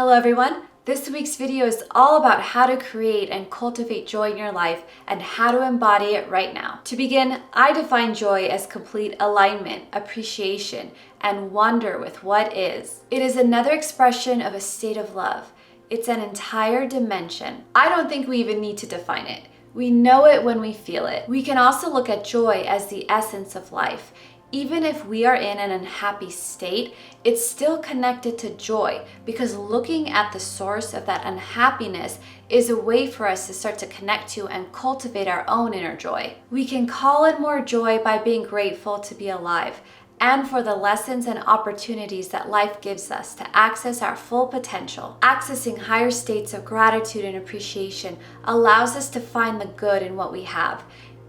Hello everyone! This week's video is all about how to create and cultivate joy in your life and how to embody it right now. To begin, I define joy as complete alignment, appreciation, and wonder with what is. It is another expression of a state of love. It's an entire dimension. I don't think we even need to define it. We know it when we feel it. We can also look at joy as the essence of life. Even if we are in an unhappy state, it's still connected to joy because looking at the source of that unhappiness is a way for us to start to connect to and cultivate our own inner joy. We can call in more joy by being grateful to be alive and for the lessons and opportunities that life gives us to access our full potential. Accessing higher states of gratitude and appreciation allows us to find the good in what we have,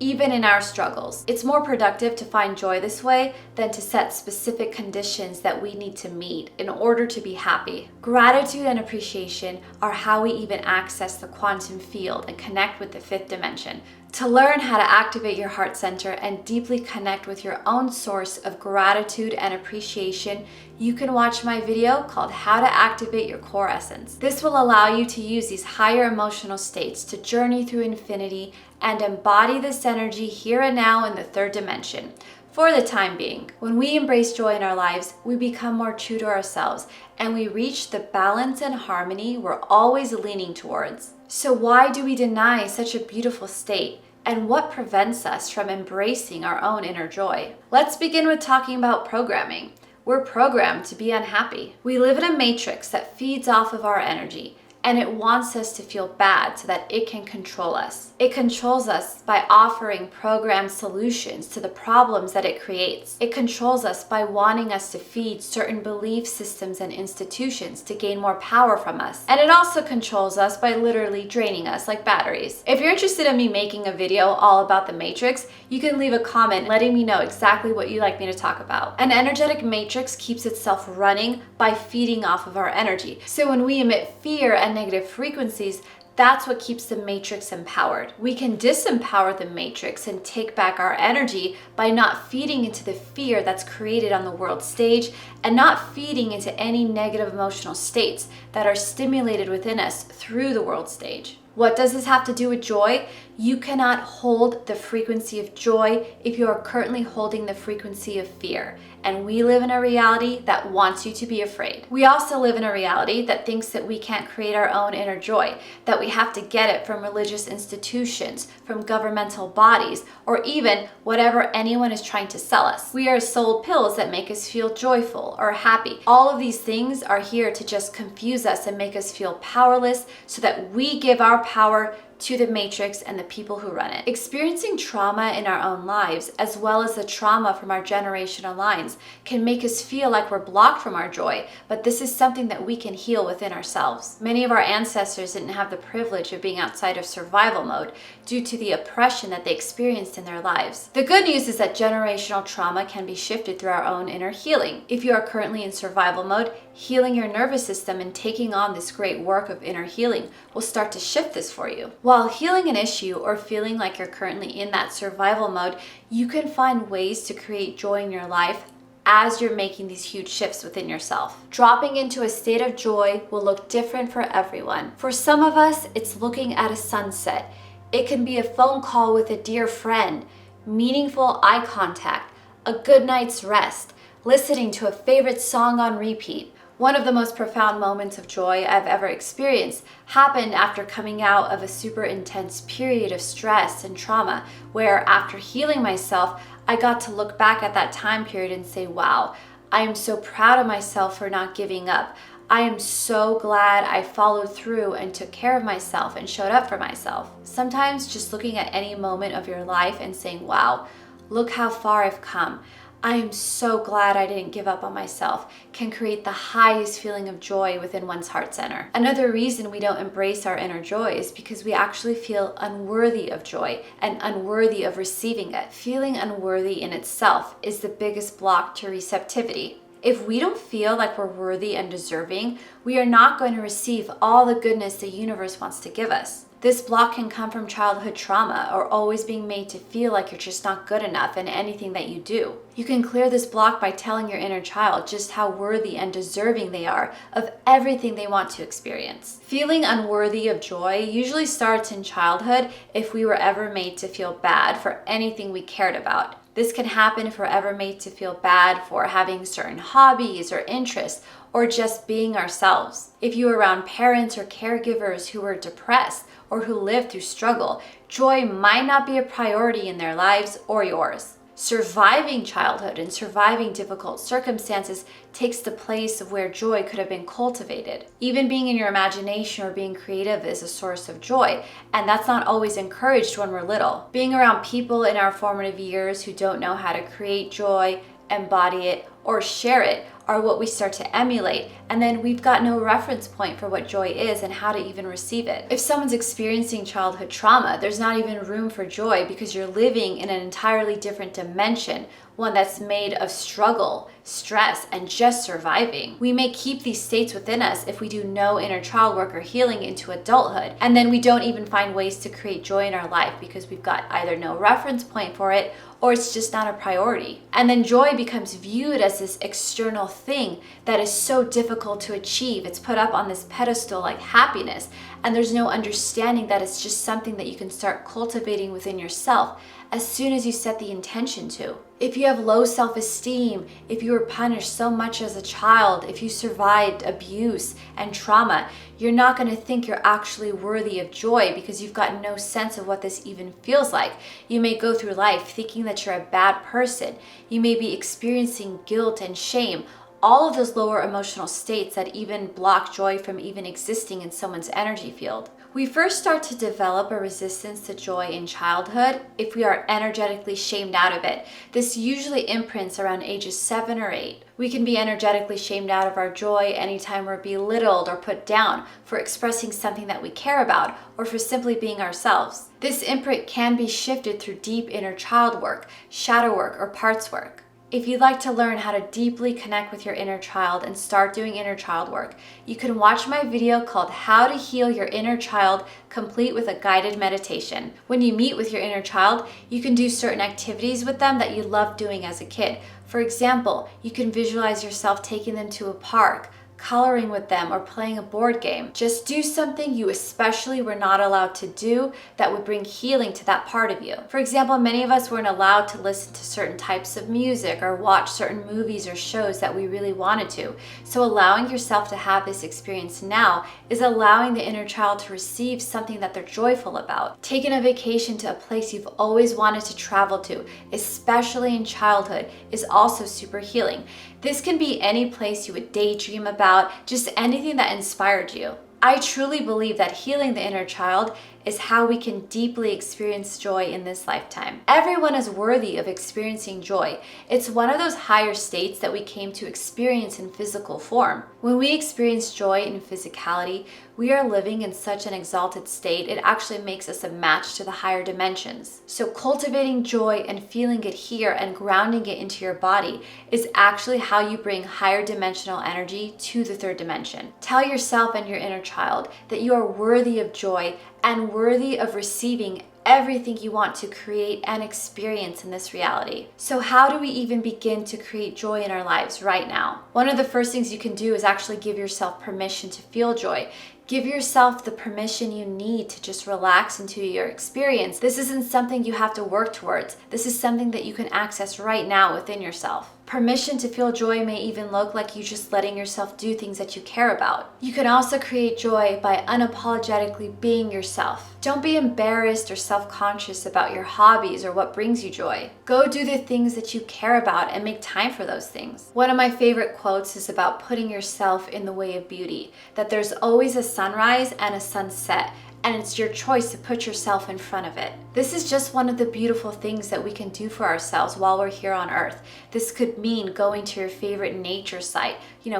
even in our struggles. It's more productive to find joy this way than to set specific conditions that we need to meet in order to be happy. Gratitude and appreciation are how we even access the quantum field and connect with the fifth dimension. To learn how to activate your heart center and deeply connect with your own source of gratitude and appreciation, you can watch my video called How to Activate Your Core Essence. This will allow you to use these higher emotional states to journey through infinity and embody this energy here and now in the third dimension. For the time being, when we embrace joy in our lives, we become more true to ourselves and we reach the balance and harmony we're always leaning towards. So why do we deny such a beautiful state? And what prevents us from embracing our own inner joy? Let's begin with talking about programming. We're programmed to be unhappy. We live in a matrix that feeds off of our energy, and it wants us to feel bad so that it can control us. It controls us by offering programmed solutions to the problems that it creates. It controls us by wanting us to feed certain belief systems and institutions to gain more power from us. And it also controls us by literally draining us like batteries. If you're interested in me making a video all about the matrix, you can leave a comment letting me know exactly what you'd like me to talk about. An energetic matrix keeps itself running by feeding off of our energy. So when we emit fear and negative frequencies, that's what keeps the matrix empowered. We can disempower the matrix and take back our energy by not feeding into the fear that's created on the world stage and not feeding into any negative emotional states that are stimulated within us through the world stage. What does this have to do with joy? You cannot hold the frequency of joy if you are currently holding the frequency of fear. And we live in a reality that wants you to be afraid. We also live in a reality that thinks that we can't create our own inner joy, that we have to get it from religious institutions, from governmental bodies, or even whatever anyone is trying to sell us. We are sold pills that make us feel joyful or happy. All of these things are here to just confuse us and make us feel powerless so that we give our power to the matrix and the people who run it. Experiencing trauma in our own lives, as well as the trauma from our generational lines, can make us feel like we're blocked from our joy, but this is something that we can heal within ourselves. Many of our ancestors didn't have the privilege of being outside of survival mode due to the oppression that they experienced in their lives. The good news is that generational trauma can be shifted through our own inner healing. If you are currently in survival mode, healing your nervous system and taking on this great work of inner healing will start to shift this for you. While healing an issue or feeling like you're currently in that survival mode, you can find ways to create joy in your life as you're making these huge shifts within yourself. Dropping into a state of joy will look different for everyone. For some of us, it's looking at a sunset. It can be a phone call with a dear friend, meaningful eye contact, a good night's rest, listening to a favorite song on repeat. One of the most profound moments of joy I've ever experienced happened after coming out of a super intense period of stress and trauma, where after healing myself, I got to look back at that time period and say, wow, I am so proud of myself for not giving up. I am so glad I followed through and took care of myself and showed up for myself. Sometimes just looking at any moment of your life and saying, wow, look how far I've come. I am so glad I didn't give up on myself, can create the highest feeling of joy within one's heart center. Another reason we don't embrace our inner joy is because we actually feel unworthy of joy and unworthy of receiving it. Feeling unworthy in itself is the biggest block to receptivity. If we don't feel like we're worthy and deserving, we are not going to receive all the goodness the universe wants to give us. This block can come from childhood trauma or always being made to feel like you're just not good enough in anything that you do. You can clear this block by telling your inner child just how worthy and deserving they are of everything they want to experience. Feeling unworthy of joy usually starts in childhood if we were ever made to feel bad for anything we cared about. This can happen if we're ever made to feel bad for having certain hobbies or interests or just being ourselves. If you were around parents or caregivers who were depressed or who lived through struggle, joy might not be a priority in their lives or yours. Surviving childhood and surviving difficult circumstances takes the place of where joy could have been cultivated. Even being in your imagination or being creative is a source of joy, and that's not always encouraged when we're little. Being around people in our formative years who don't know how to create joy, embody it, or share it are what we start to emulate, and then we've got no reference point for what joy is and how to even receive it. If someone's experiencing childhood trauma, there's not even room for joy because you're living in an entirely different dimension, one that's made of struggle, stress, and just surviving. We may keep these states within us if we do no inner child work or healing into adulthood, and then we don't even find ways to create joy in our life because we've got either no reference point for it or it's just not a priority. And then joy becomes viewed as this external thing that is so difficult to achieve. It's put up on this pedestal like happiness, and there's no understanding that it's just something that you can start cultivating within yourself as soon as you set the intention to. If you have low self-esteem, if you were punished so much as a child, if you survived abuse and trauma, you're not going to think you're actually worthy of joy because you've got no sense of what this even feels like. You may go through life thinking that you're a bad person. You may be experiencing guilt and shame, all of those lower emotional states that even block joy from even existing in someone's energy field. We first start to develop a resistance to joy in childhood if we are energetically shamed out of it. This usually imprints around ages 7 or 8. We can be energetically shamed out of our joy anytime we're belittled or put down for expressing something that we care about or for simply being ourselves. This imprint can be shifted through deep inner child work, shadow work, or parts work. If you'd like to learn how to deeply connect with your inner child and start doing inner child work, you can watch my video called How to Heal Your Inner Child, complete with a guided meditation. When you meet with your inner child, you can do certain activities with them that you loved doing as a kid. For example, you can visualize yourself taking them to a park, coloring with them, or playing a board game. Just do something you especially were not allowed to do that would bring healing to that part of you. For example, many of us weren't allowed to listen to certain types of music or watch certain movies or shows that we really wanted to. So allowing yourself to have this experience now is allowing the inner child to receive something that they're joyful about. Taking a vacation to a place you've always wanted to travel to, especially in childhood, is also super healing. This can be any place you would daydream about, just anything that inspired you. I truly believe that healing the inner child is how we can deeply experience joy in this lifetime. Everyone is worthy of experiencing joy. It's one of those higher states that we came to experience in physical form. When we experience joy in physicality, we are living in such an exalted state, it actually makes us a match to the higher dimensions. So cultivating joy and feeling it here and grounding it into your body is actually how you bring higher dimensional energy to the third dimension. Tell yourself and your inner child that you are worthy of joy and worthy of receiving everything you want to create and experience in this reality. So how do we even begin to create joy in our lives right now? One of the first things you can do is actually give yourself permission to feel joy. Give yourself the permission you need to just relax into your experience. This isn't something you have to work towards. This is something that you can access right now within yourself. Permission to feel joy may even look like you just letting yourself do things that you care about. You can also create joy by unapologetically being yourself. Don't be embarrassed or self-conscious about your hobbies or what brings you joy. Go do the things that you care about and make time for those things. One of my favorite quotes is about putting yourself in the way of beauty, that there's always a sunrise and a sunset, and it's your choice to put yourself in front of it. This is just one of the beautiful things that we can do for ourselves while we're here on earth. This could mean going to your favorite nature site,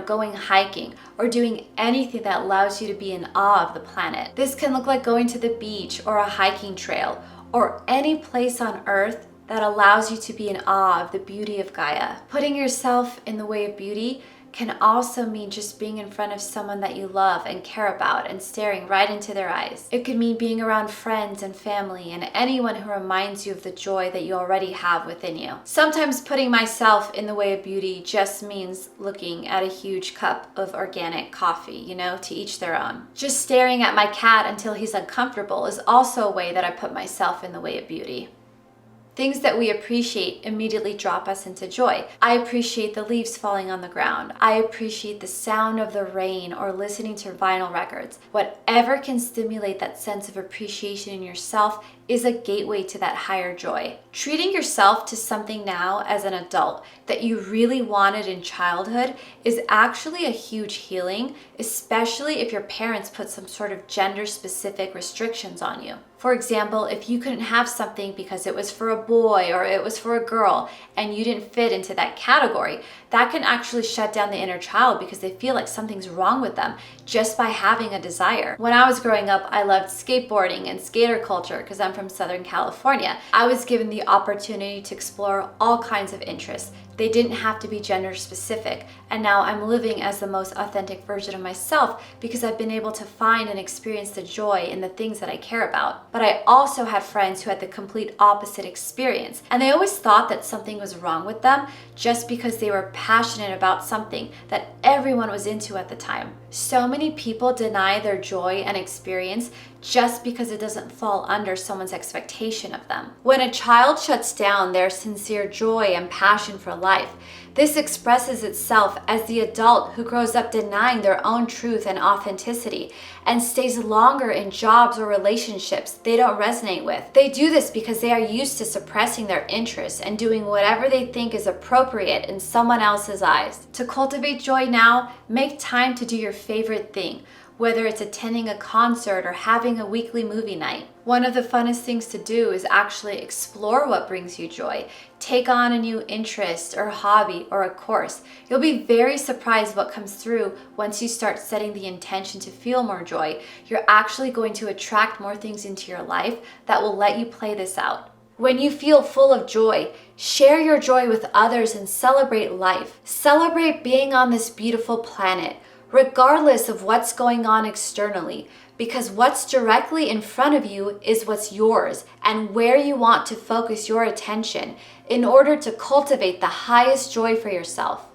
going hiking, or doing anything that allows you to be in awe of the planet. This can look like going to the beach or a hiking trail, or any place on earth that allows you to be in awe of the beauty of Gaia. Putting yourself in the way of beauty can also mean just being in front of someone that you love and care about and staring right into their eyes. It could mean being around friends and family and anyone who reminds you of the joy that you already have within you. Sometimes putting myself in the way of beauty just means looking at a huge cup of organic coffee, to each their own. Just staring at my cat until he's uncomfortable is also a way that I put myself in the way of beauty. Things that we appreciate immediately drop us into joy. I appreciate the leaves falling on the ground. I appreciate the sound of the rain or listening to vinyl records. Whatever can stimulate that sense of appreciation in yourself is a gateway to that higher joy. Treating yourself to something now as an adult that you really wanted in childhood is actually a huge healing, especially if your parents put some sort of gender-specific restrictions on you. For example, if you couldn't have something because it was for a boy or it was for a girl and you didn't fit into that category, that can actually shut down the inner child because they feel like something's wrong with them just by having a desire. When I was growing up, I loved skateboarding and skater culture because I'm from Southern California. I was given the opportunity to explore all kinds of interests. They didn't have to be gender specific, and now I'm living as the most authentic version of myself because I've been able to find and experience the joy in the things that I care about. But I also had friends who had the complete opposite experience, and they always thought that something was wrong with them just because they were passionate about something that everyone was into at the time. So many people deny their joy and experience just because it doesn't fall under someone's expectation of them. When a child shuts down their sincere joy and passion for life, this expresses itself as the adult who grows up denying their own truth and authenticity and stays longer in jobs or relationships they don't resonate with. They do this because they are used to suppressing their interests and doing whatever they think is appropriate in someone else's eyes. To cultivate joy now, make time to do your favorite thing, whether it's attending a concert or having a weekly movie night. One of the funnest things to do is actually explore what brings you joy. Take on a new interest or hobby or a course. You'll be very surprised what comes through once you start setting the intention to feel more joy. You're actually going to attract more things into your life that will let you play this out. When you feel full of joy, share your joy with others and celebrate life. Celebrate being on this beautiful planet, regardless of what's going on externally, because what's directly in front of you is what's yours and where you want to focus your attention in order to cultivate the highest joy for yourself.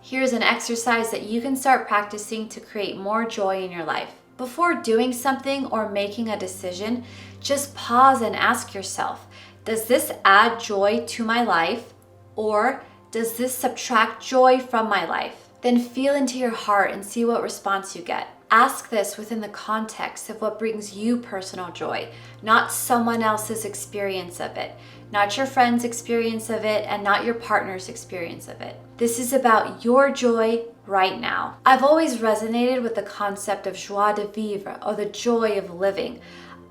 Here's an exercise that you can start practicing to create more joy in your life. Before doing something or making a decision, just pause and ask yourself, does this add joy to my life, or does this subtract joy from my life? Then feel into your heart and see what response you get. Ask this within the context of what brings you personal joy, not someone else's experience of it, not your friend's experience of it, and not your partner's experience of it. This is about your joy right now. I've always resonated with the concept of joie de vivre, or the joy of living.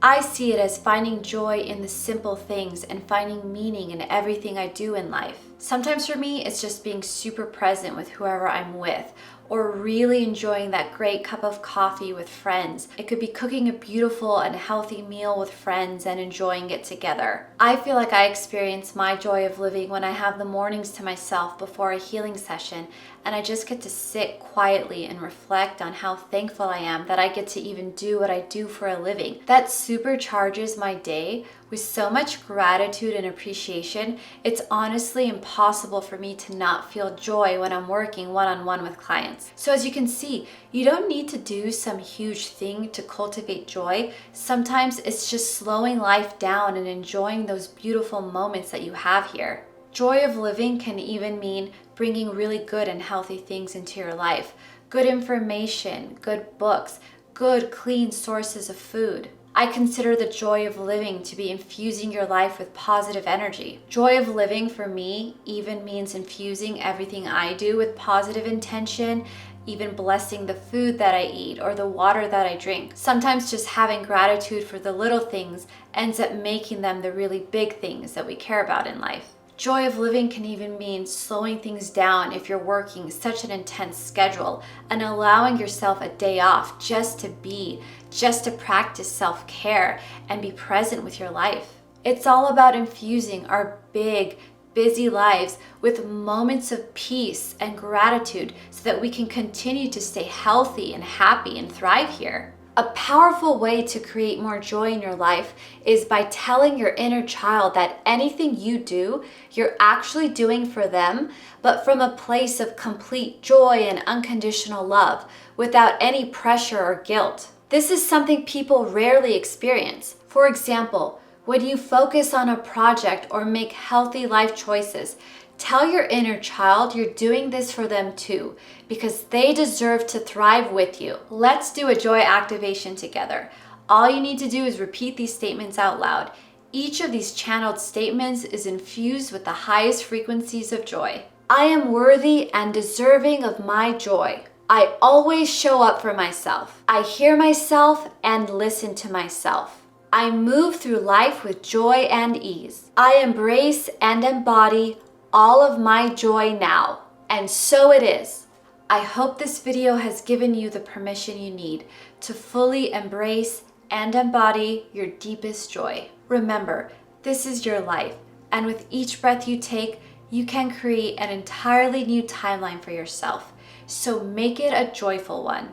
I see it as finding joy in the simple things and finding meaning in everything I do in life. Sometimes for me, it's just being super present with whoever I'm with, or really enjoying that great cup of coffee with friends. It could be cooking a beautiful and healthy meal with friends and enjoying it together. I feel like I experience my joy of living when I have the mornings to myself before a healing session, and I just get to sit quietly and reflect on how thankful I am that I get to even do what I do for a living. That supercharges my day with so much gratitude and appreciation. It's honestly impossible for me to not feel joy when I'm working one-on-one with clients. So as you can see, you don't need to do some huge thing to cultivate joy. Sometimes it's just slowing life down and enjoying those beautiful moments that you have here. Joy of living can even mean bringing really good and healthy things into your life. Good information, good books, good clean sources of food. I consider the joy of living to be infusing your life with positive energy. Joy of living for me even means infusing everything I do with positive intention, even blessing the food that I eat or the water that I drink. Sometimes just having gratitude for the little things ends up making them the really big things that we care about in life. Joy of living can even mean slowing things down if you're working such an intense schedule and allowing yourself a day off just to be, just to practice self-care and be present with your life. It's all about infusing our big, busy lives with moments of peace and gratitude so that we can continue to stay healthy and happy and thrive here. A powerful way to create more joy in your life is by telling your inner child that anything you do, you're actually doing for them, but from a place of complete joy and unconditional love, without any pressure or guilt. This is something people rarely experience. For example, when you focus on a project or make healthy life choices, tell your inner child you're doing this for them too, because they deserve to thrive with you. Let's do a joy activation together. All you need to do is repeat these statements out loud. Each of these channeled statements is infused with the highest frequencies of joy. I am worthy and deserving of my joy. I always show up for myself. I hear myself and listen to myself. I move through life with joy and ease. I embrace and embody all of my joy now. And so it is. I hope this video has given you the permission you need to fully embrace and embody your deepest joy. Remember, this is your life, and with each breath you take, you can create an entirely new timeline for yourself. So make it a joyful one.